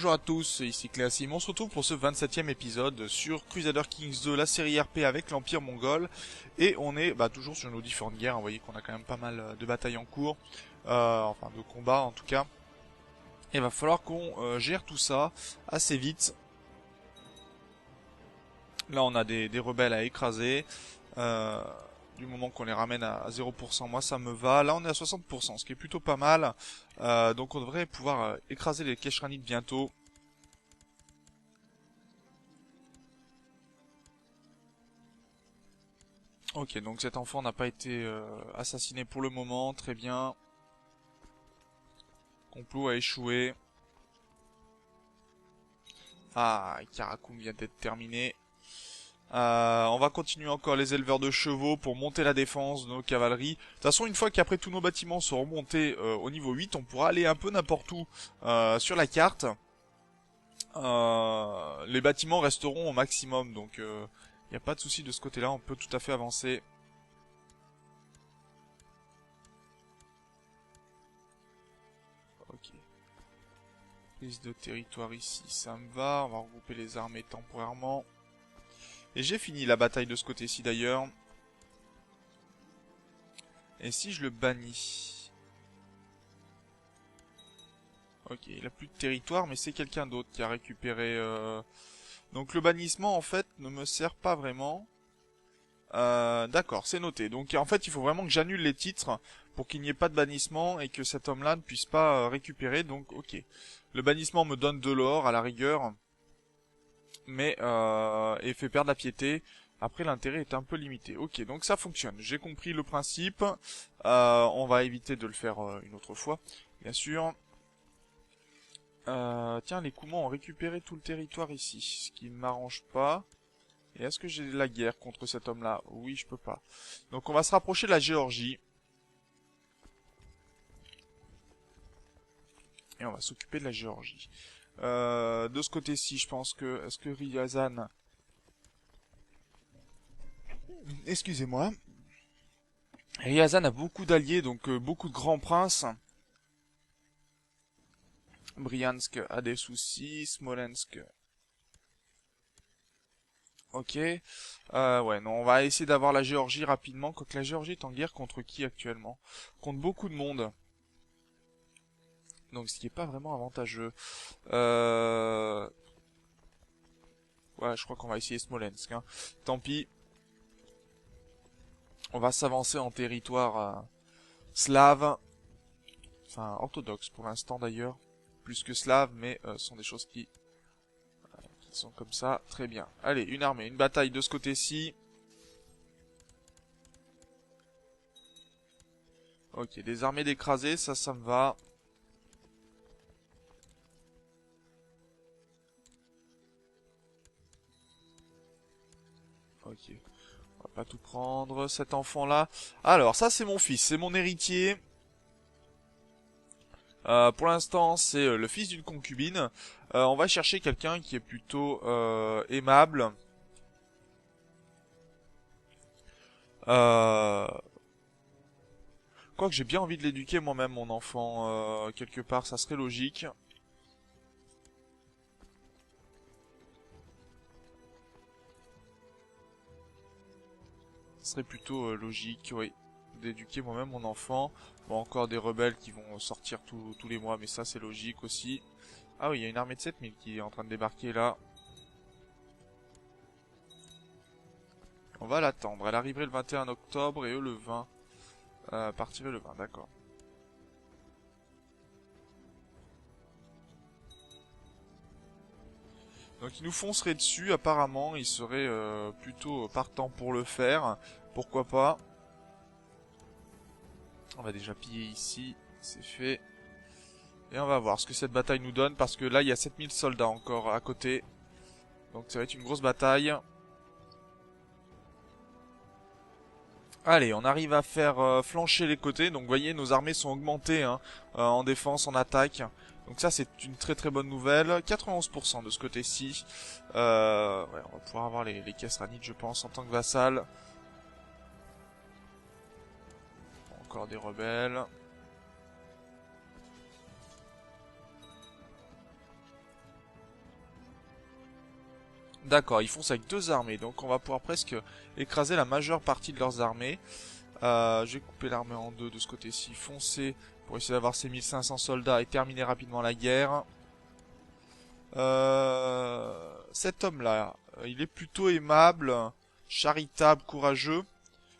Bonjour à tous, ici Cléasim, on se retrouve pour ce 27e épisode sur Crusader Kings 2, la série RP avec l'Empire mongol. Et on est toujours sur nos différentes guerres, vous voyez qu'on a quand même pas mal de batailles en cours, enfin de combats en tout cas. Et il va falloir qu'on gère tout ça assez vite. Là on a des rebelles à écraser, du moment qu'on les ramène à 0%, moi ça me va. Là on est à 60%, ce qui est plutôt pas mal. Donc on devrait pouvoir écraser les Keshranites bientôt. Ok, donc cet enfant n'a pas été assassiné pour le moment, très bien. Complot a échoué. Ah, Karakoum vient d'être terminé. On va continuer encore les éleveurs de chevaux pour monter la défense de nos cavaleries. De toute façon, une fois qu'après tous nos bâtiments seront montés au niveau 8, on pourra aller un peu n'importe où sur la carte. Les bâtiments resteront au maximum, donc il n'y a pas de souci de ce côté-là, on peut tout à fait avancer. Ok. Prise de territoire ici, ça me va. On va regrouper les armées temporairement. Et j'ai fini la bataille de ce côté-ci d'ailleurs. Et si je le bannis? Ok, il a plus de territoire, mais c'est quelqu'un d'autre qui a récupéré... Donc le bannissement, en fait, ne me sert pas vraiment. D'accord, c'est noté. Donc en fait, il faut vraiment que j'annule les titres pour qu'il n'y ait pas de bannissement et que cet homme-là ne puisse pas récupérer. Donc ok. Le bannissement me donne de l'or à la rigueur, mais et fait perdre la piété. Après, l'intérêt est un peu limité. Ok, donc ça fonctionne. J'ai compris le principe. On va éviter de le faire une autre fois, bien sûr. Tiens, les Coumans ont récupéré tout le territoire ici, ce qui ne m'arrange pas. Et est-ce que j'ai la guerre contre cet homme-là? Oui, je peux pas. Donc on va se rapprocher de la Géorgie. Et on va s'occuper de la Géorgie. De ce côté-ci, je pense que... Est-ce que Ryazan... Excusez-moi. Ryazan a beaucoup d'alliés, donc beaucoup de grands princes. Briansk a des soucis. Smolensk... Ok. Ouais, non, on va essayer d'avoir la Géorgie rapidement. Quoique la Géorgie est en guerre contre qui actuellement? Contre beaucoup de monde. Donc ce qui est pas vraiment avantageux. Ouais, je crois qu'on va essayer Smolensk. Hein. Tant pis. On va s'avancer en territoire slave. Enfin, orthodoxe pour l'instant d'ailleurs. Plus que slave, mais ce sont des choses qui sont comme ça. Très bien. Allez, une armée, une bataille de ce côté-ci. Ok, des armées d'écrasés, ça me va. Ok. On va pas tout prendre. Cet enfant-là. Alors, ça c'est mon fils, c'est mon héritier. Pour l'instant, c'est le fils d'une concubine. On va chercher quelqu'un qui est plutôt aimable. Quoique j'ai bien envie de l'éduquer moi-même, mon enfant, quelque part, ça serait logique. Ça serait plutôt logique, oui, d'éduquer moi-même mon enfant. Bon, encore des rebelles qui vont sortir tous les mois, mais ça c'est logique aussi. Ah oui, il y a une armée de 7000 qui est en train de débarquer là. On va l'attendre, elle arriverait le 21 octobre et eux le 20. Partiraient le 20, d'accord. Donc ils nous fonceraient dessus, apparemment, ils seraient plutôt partants pour le faire. Pourquoi pas. On va déjà piller ici, c'est fait. Et on va voir ce que cette bataille nous donne, parce que là il y a 7000 soldats encore à côté. Donc ça va être une grosse bataille. Allez, on arrive à faire flancher les côtés. Donc vous voyez, nos armées sont augmentées hein, en défense, en attaque. Donc ça c'est une très très bonne nouvelle. 91% de ce côté-ci. Ouais, on va pouvoir avoir les Kesranites je pense en tant que vassal. Encore des rebelles. D'accord, ils foncent avec deux armées, donc on va pouvoir presque écraser la majeure partie de leurs armées. Je vais couper l'armée en deux de ce côté-ci, foncer pour essayer d'avoir ces 1500 soldats et terminer rapidement la guerre. Cet homme-là, il est plutôt aimable, charitable, courageux.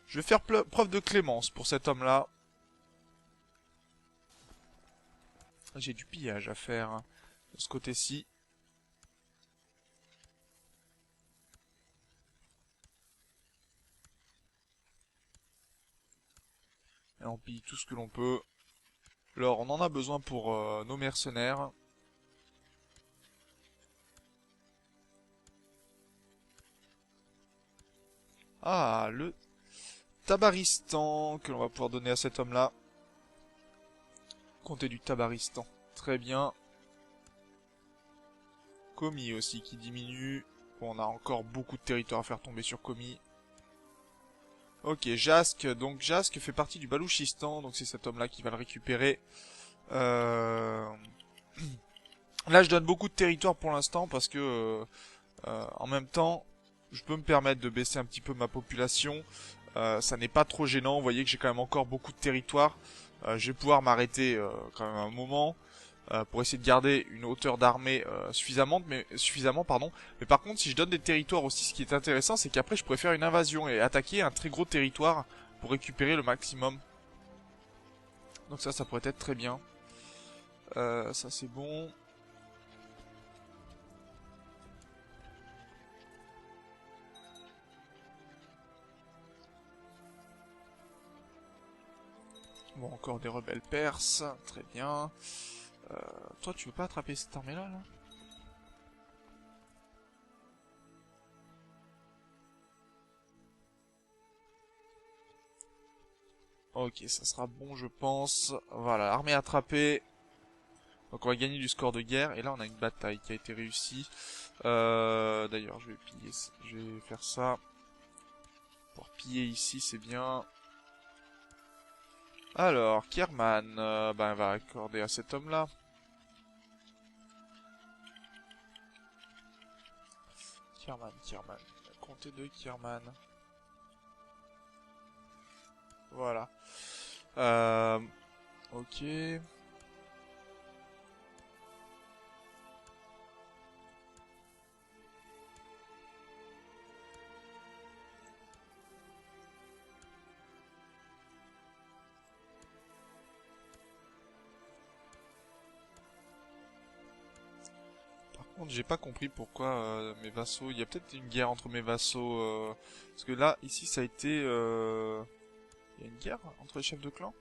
Je vais faire preuve de clémence pour cet homme-là. J'ai du pillage à faire hein, de ce côté-ci. Et on pille tout ce que l'on peut. Alors, on en a besoin pour nos mercenaires. Ah, le Tabaristan que l'on va pouvoir donner à cet homme-là. Comté du Tabaristan. Très bien. Komi aussi qui diminue. Bon, on a encore beaucoup de territoire à faire tomber sur Komi. Ok, Jask. Donc Jask fait partie du Balouchistan. Donc c'est cet homme-là qui va le récupérer. Là, je donne beaucoup de territoire pour l'instant parce que en même temps, je peux me permettre de baisser un petit peu ma population. Ça n'est pas trop gênant. Vous voyez que j'ai quand même encore beaucoup de territoire. Je vais pouvoir m'arrêter quand même un moment pour essayer de garder une hauteur d'armée suffisamment, pardon. Mais par contre, si je donne des territoires aussi, ce qui est intéressant, c'est qu'après, je pourrais faire une invasion et attaquer un très gros territoire pour récupérer le maximum. Donc ça pourrait être très bien. Ça c'est bon. Bon, encore des rebelles perses, très bien. Toi, tu veux pas attraper cette armée-là, là? Ok, ça sera bon, je pense. Voilà, armée attrapée. Donc on va gagner du score de guerre. Et là, on a une bataille qui a été réussie. D'ailleurs, je vais piller, je vais faire ça. Pour piller ici, c'est bien. Alors, Kierman, ben, on va accorder à cet homme-là. Kierman. Comté de Kierman. Voilà. Ok. Par contre, j'ai pas compris pourquoi mes vassaux... Il y a peut-être une guerre entre mes vassaux. Parce que là, ici, ça a été... Il y a une guerre entre les chefs de clan?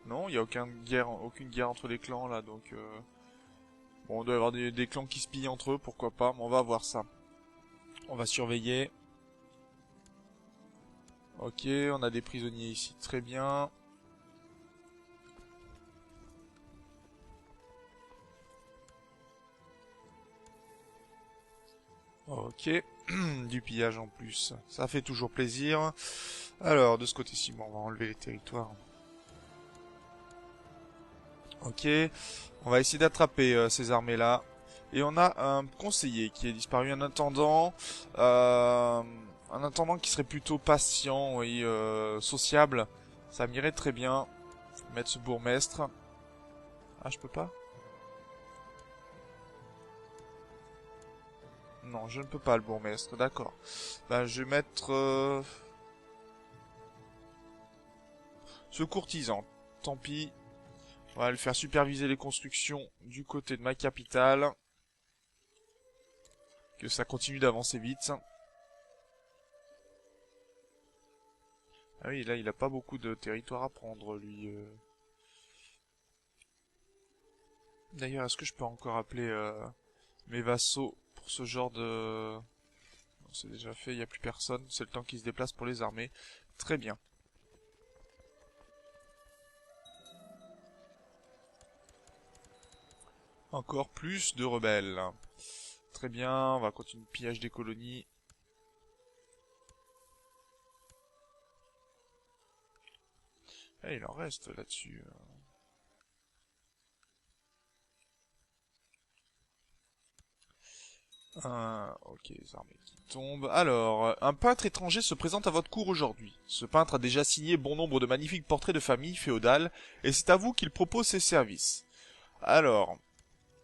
Non, il n'y a aucune guerre entre les clans, là, donc... Bon, on doit y avoir des clans qui se pillent entre eux, pourquoi pas, mais on va voir ça. On va surveiller. Ok, on a des prisonniers ici, très bien. Ok, du pillage en plus, ça fait toujours plaisir. Alors, de ce côté-ci, bon, on va enlever les territoires. Ok, on va essayer d'attraper ces armées-là. Et on a un conseiller qui est disparu, un intendant qui serait plutôt patient et sociable. Ça m'irait très bien. Mettre ce bourgmestre. Ah, je peux pas? Non, je ne peux pas le bourgmestre, d'accord. Ben, je vais mettre ce courtisan. Tant pis. On va le faire superviser les constructions du côté de ma capitale. Que ça continue d'avancer vite. Ah oui, là, il a pas beaucoup de territoire à prendre, lui. D'ailleurs, est-ce que je peux encore appeler mes vassaux pour ce genre de... Non, c'est déjà fait, il n'y a plus personne. C'est le temps qu'ils se déplacent pour les armées. Très bien. Encore plus de rebelles. Très bien, on va continuer le pillage des colonies. Eh, il en reste là-dessus. Là. Dessus Ok, les armées qui tombent. Alors, un peintre étranger se présente à votre cour aujourd'hui. Ce peintre a déjà signé bon nombre de magnifiques portraits de famille féodales, et c'est à vous qu'il propose ses services. Alors,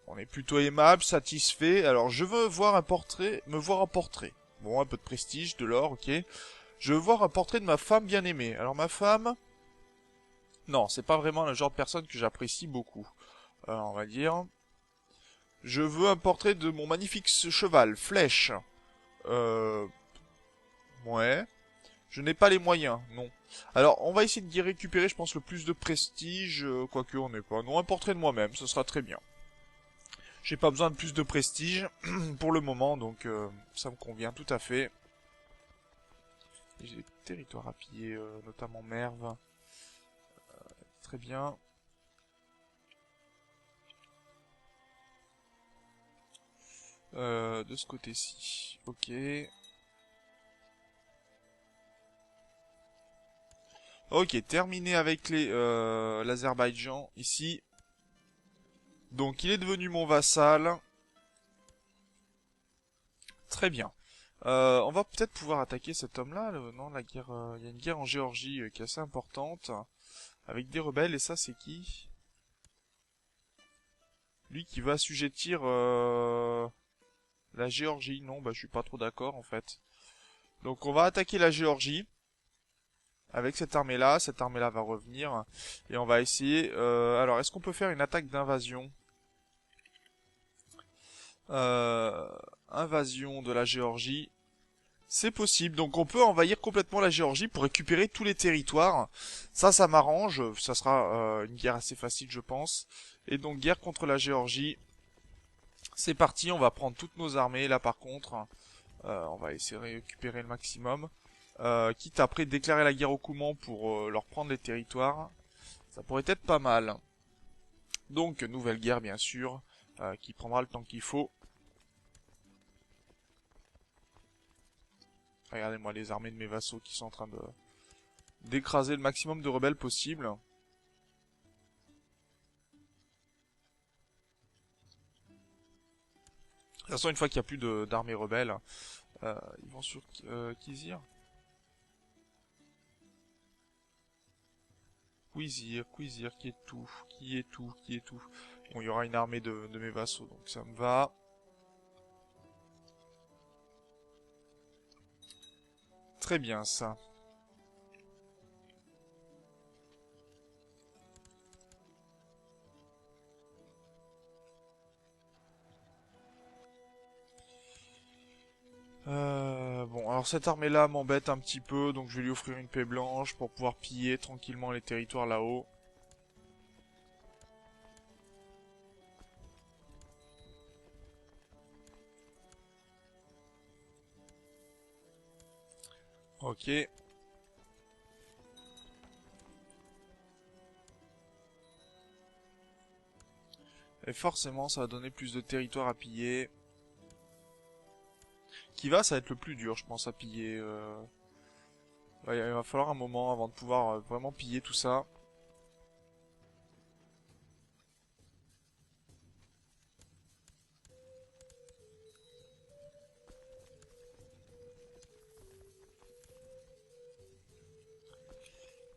on est plutôt aimable, satisfait. Alors, je veux voir un portrait, me voir un portrait. Bon, un peu de prestige, de l'or, ok. Je veux voir un portrait de ma femme bien-aimée. Alors, ma femme... Non, c'est pas vraiment le genre de personne que j'apprécie beaucoup. On va dire... Je veux un portrait de mon magnifique cheval, Flèche. Euh... Ouais. Je n'ai pas les moyens, non. Alors, on va essayer d'y récupérer, je pense, le plus de prestige, quoique on n'est pas. Non, un portrait de moi-même, ce sera très bien. J'ai pas besoin de plus de prestige pour le moment, donc ça me convient tout à fait. J'ai des territoires à piller, notamment Merve. Très bien. De ce côté-ci. Ok. Ok, terminé avec l'Azerbaïdjan, ici. Donc, il est devenu mon vassal. Très bien. On va peut-être pouvoir attaquer cet homme-là. Non, la guerre, il y a une guerre en Géorgie qui est assez importante. Avec des rebelles, et ça, c'est qui? Lui qui va assujettir la Géorgie. Non, bah je suis pas trop d'accord en fait. Donc on va attaquer la Géorgie avec cette armée-là. Cette armée-là va revenir et on va essayer. Alors, est-ce qu'on peut faire une attaque d'invasion? euh, Invasion de la Géorgie. C'est possible, donc on peut envahir complètement la Géorgie pour récupérer tous les territoires. Ça m'arrange. Ça sera une guerre assez facile, je pense. Et donc guerre contre la Géorgie. C'est parti, on va prendre toutes nos armées là par contre. On va essayer de récupérer le maximum. Quitte après déclarer la guerre aux Coumans pour leur prendre les territoires. Ça pourrait être pas mal. Donc, nouvelle guerre bien sûr, qui prendra le temps qu'il faut. Regardez-moi les armées de mes vassaux qui sont en train de d'écraser le maximum de rebelles possible. De toute façon, une fois qu'il n'y a plus d'armées rebelles, ils vont sur Kizir. Quizir, qui est tout, qui est tout, qui est tout. Bon, il y aura une armée de mes vassaux, donc ça me va. Très bien, ça. Bon, alors cette armée-là m'embête un petit peu, donc je vais lui offrir une paix blanche pour pouvoir piller tranquillement les territoires là-haut. Ok. Et forcément, ça va donner plus de territoires à piller. Ça va être le plus dur, je pense, à piller. Ouais, il va falloir un moment avant de pouvoir vraiment piller tout ça.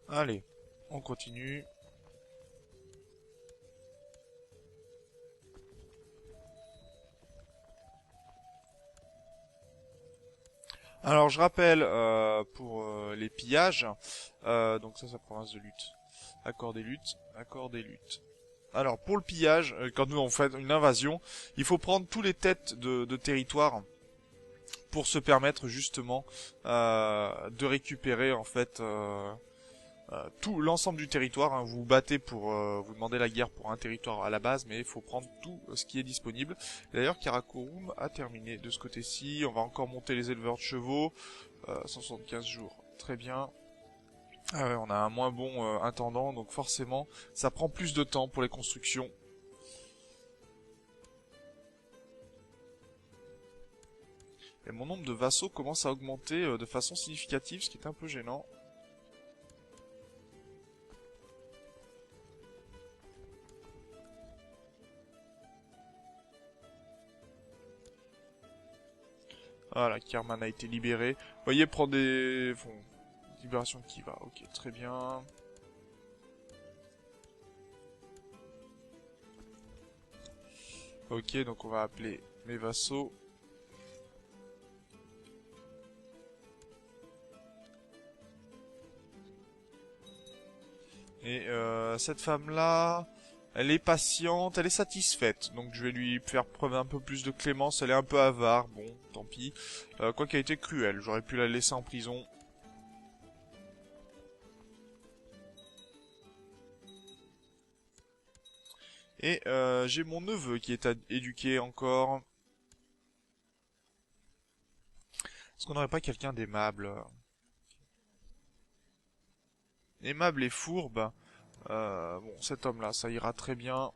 Allez, on continue. Alors je rappelle pour les pillages, donc ça province de lutte. Accord des luttes, accord des luttes. Alors pour le pillage, quand nous on fait une invasion, il faut prendre tous les têtes de territoire pour se permettre justement de récupérer en fait tout l'ensemble du territoire. Hein. Vous vous battez pour vous demandez la guerre pour un territoire à la base, mais il faut prendre tout ce qui est disponible. D'ailleurs, Karakorum a terminé de ce côté-ci. On va encore monter les éleveurs de chevaux. 175 jours, très bien. Ah ouais, on a un moins bon intendant, donc forcément, ça prend plus de temps pour les constructions. Et mon nombre de vassaux commence à augmenter de façon significative, ce qui est un peu gênant. Voilà, Kerman a été libéré. Vous voyez, prendre des... Bon, libération qui va. Ok, très bien. Ok, donc on va appeler mes vassaux. Et cette femme-là, elle est patiente, elle est satisfaite. Donc je vais lui faire preuve un peu plus de clémence. Elle est un peu avare, bon, tant pis. Quoi qu'elle a été cruelle, j'aurais pu la laisser en prison. Et j'ai mon neveu qui est éduqué encore. Est-ce qu'on n'aurait pas quelqu'un d'aimable? Aimable et fourbe. Bon, cet homme-là, ça ira très bien.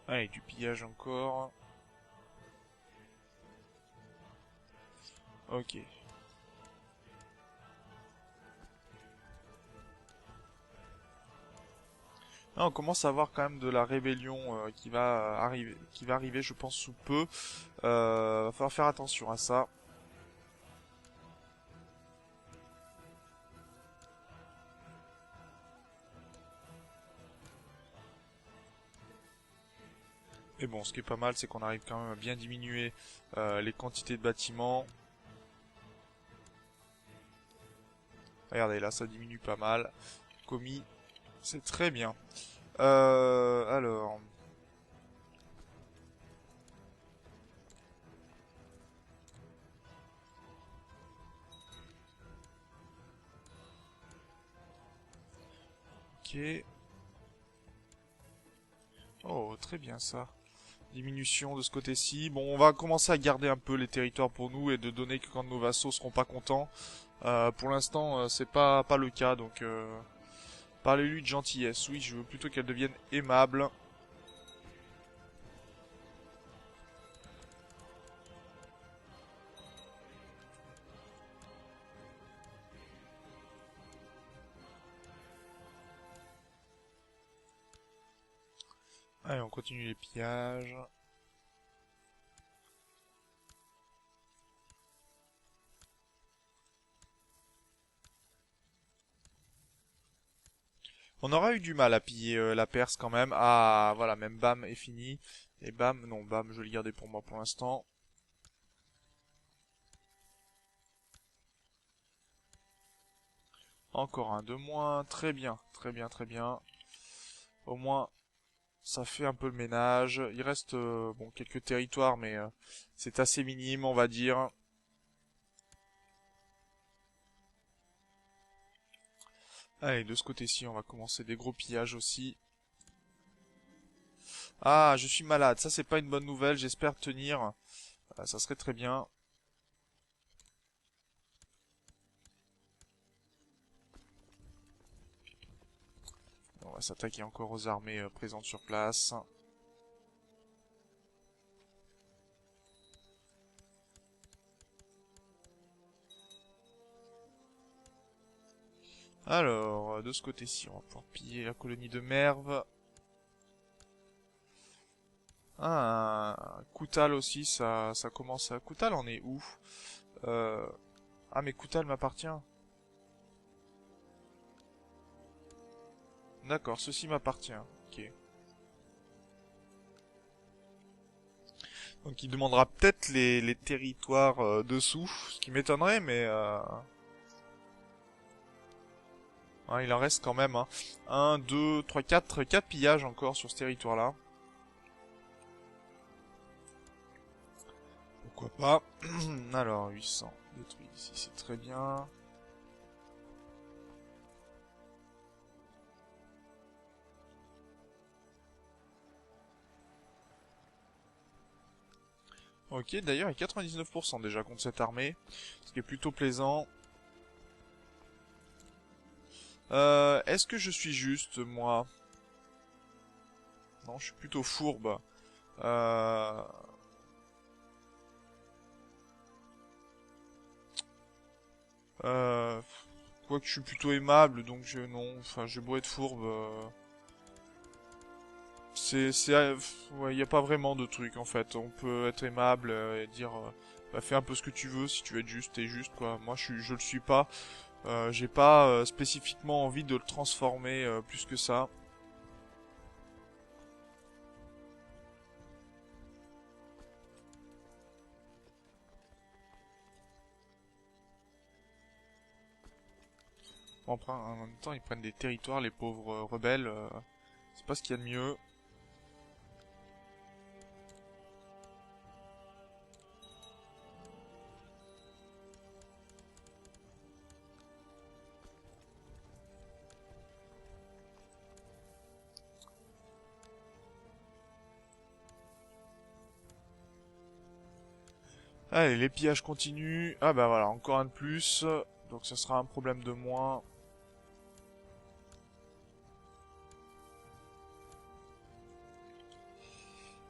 Allez, du pillage encore. Ok. Là, on commence à avoir quand même de la rébellion qui va arriver, je pense, sous peu. Va falloir faire attention à ça. Mais bon, ce qui est pas mal, c'est qu'on arrive quand même à bien diminuer les quantités de bâtiments. Regardez, là, ça diminue pas mal. Commis, c'est très bien. Alors... Ok. Oh, très bien ça. Diminution de ce côté-ci. Bon, on va commencer à garder un peu les territoires pour nous et de donner que quand nos vassaux seront pas contents. Pour l'instant, c'est pas le cas, donc parlez-lui de gentillesse. Oui, je veux plutôt qu'elle devienne aimable. Allez, on continue les pillages. On aura eu du mal à piller la Perse quand même. Ah, voilà, même Bam est fini. Et Bam, non, Bam, je vais le garder pour moi pour l'instant. Encore un de moins. Très bien, très bien, très bien. Au moins, ça fait un peu le ménage. Il reste bon quelques territoires, mais c'est assez minime, on va dire. Allez, de ce côté-ci, on va commencer des gros pillages aussi. Ah, je suis malade. Ça, c'est pas une bonne nouvelle. J'espère tenir. Ça serait très bien. On va s'attaquer encore aux armées présentes sur place. Alors, de ce côté-ci, on va pouvoir piller la colonie de Merve. Ah, Koutal aussi, ça commence à... Koutal, on est où? euh... Ah, mais Koutal m'appartient. D'accord, ceci m'appartient. Ok. Donc il demandera peut-être les territoires dessous, ce qui m'étonnerait, mais... hein, il en reste quand même, hein. 1, 2, 3, 4 pillages encore sur ce territoire-là. Pourquoi pas. Alors, 800 détruits ici, c'est très bien. Ok, d'ailleurs, il y a 99% déjà contre cette armée, ce qui est plutôt plaisant. Est-ce que je suis juste, moi? Non, je suis plutôt fourbe. Euh... Euh, Quoique je suis plutôt aimable, donc non, enfin, j'ai beau être fourbe. Ouais, y a pas vraiment de truc en fait. On peut être aimable et dire, bah, fais un peu ce que tu veux. Si tu veux être juste, t'es juste quoi. Moi, je le suis pas. J'ai pas spécifiquement envie de le transformer plus que ça. Bon, après, en même temps, ils prennent des territoires, les pauvres rebelles. C'est pas ce qu'il y a de mieux. Allez, les pillages continuent. Ah bah voilà, encore un de plus. Donc ça sera un problème de moins.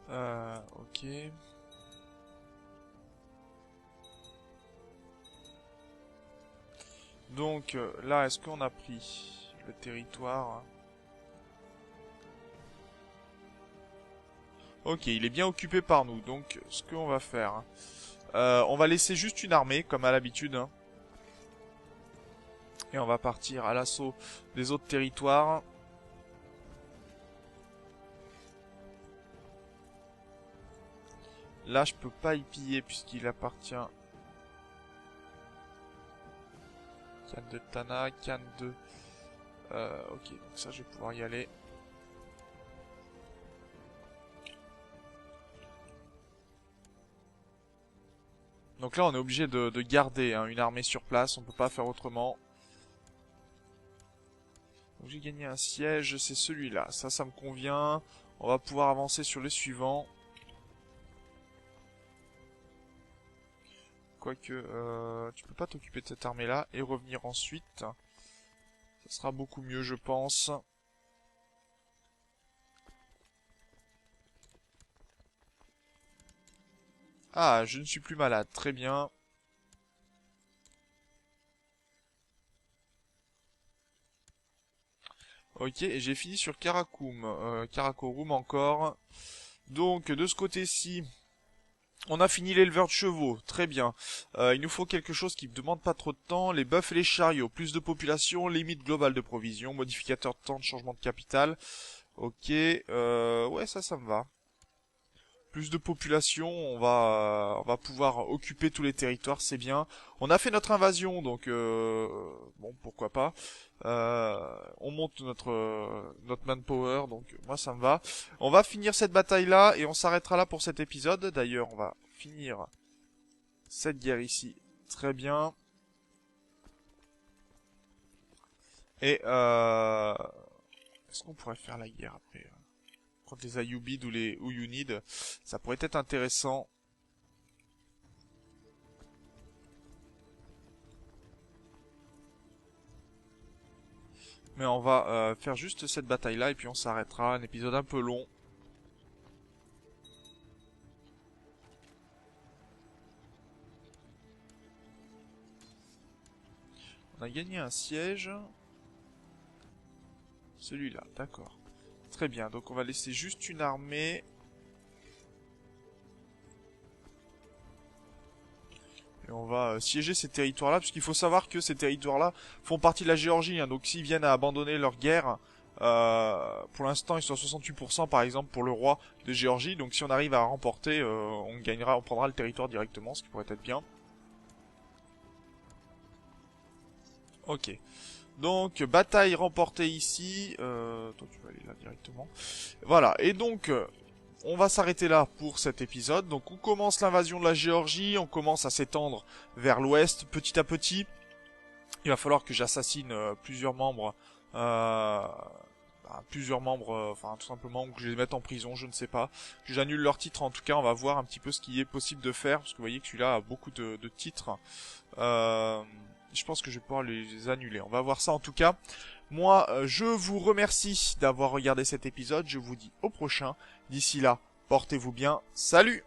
Ok. Donc là, est-ce qu'on a pris le territoire? Ok, il est bien occupé par nous. Donc ce qu'on va faire, on va laisser juste une armée, comme à l'habitude, hein. Et on va partir à l'assaut des autres territoires. Là, je peux pas y piller puisqu'il appartient. Khan de Tana, Khan de... ok, donc ça, je vais pouvoir y aller. Donc là, on est obligé de garder hein, une armée sur place. On peut pas faire autrement. Donc j'ai gagné un siège, c'est celui-là. Ça me convient. On va pouvoir avancer sur le suivant. Quoique, tu peux pas t'occuper de cette armée-là et revenir ensuite. Ça sera beaucoup mieux, je pense. Ah, je ne suis plus malade. Très bien. Ok, et j'ai fini sur Karakoum. Karakorum encore. Donc, de ce côté-ci, on a fini l'éleveur de chevaux. Très bien. Il nous faut quelque chose qui ne demande pas trop de temps. Les bœufs et les chariots. Plus de population, limite globale de provision, modificateur de temps de changement de capital. Ok, ouais, ça me va. Plus de population, on va pouvoir occuper tous les territoires, c'est bien. On a fait notre invasion, donc bon, pourquoi pas. On monte notre manpower, donc moi ça me va. On va finir cette bataille-là et on s'arrêtera là pour cet épisode. D'ailleurs, on va finir cette guerre ici. Très bien. Et est-ce qu'on pourrait faire la guerre après contre les Ayyubides ou les Uyunides? Ça pourrait être intéressant. Mais on va faire juste cette bataille-là et puis on s'arrêtera. Un épisode un peu long. On a gagné un siège. Celui-là, d'accord. Très bien, donc on va laisser juste une armée. Et on va siéger ces territoires-là, puisqu'il faut savoir que ces territoires-là font partie de la Géorgie. Hein, donc s'ils viennent à abandonner leur guerre, pour l'instant ils sont à 68% par exemple pour le roi de Géorgie. Donc si on arrive à remporter, on gagnera, on prendra le territoire directement, ce qui pourrait être bien. Ok. Donc, bataille remportée ici. Toi, tu vas aller là directement. Voilà. Et donc, on va s'arrêter là pour cet épisode. Donc, on commence l'invasion de la Géorgie. On commence à s'étendre vers l'ouest petit à petit. Il va falloir que j'assassine plusieurs membres. Enfin, tout simplement, que je les mette en prison, je ne sais pas. Que j'annule leur titre, en tout cas, on va voir un petit peu ce qui est possible de faire. Parce que vous voyez que celui-là a beaucoup de titres. Je pense que je vais pouvoir les annuler. On va voir ça en tout cas. Moi, je vous remercie d'avoir regardé cet épisode. Je vous dis au prochain. D'ici là, portez-vous bien. Salut!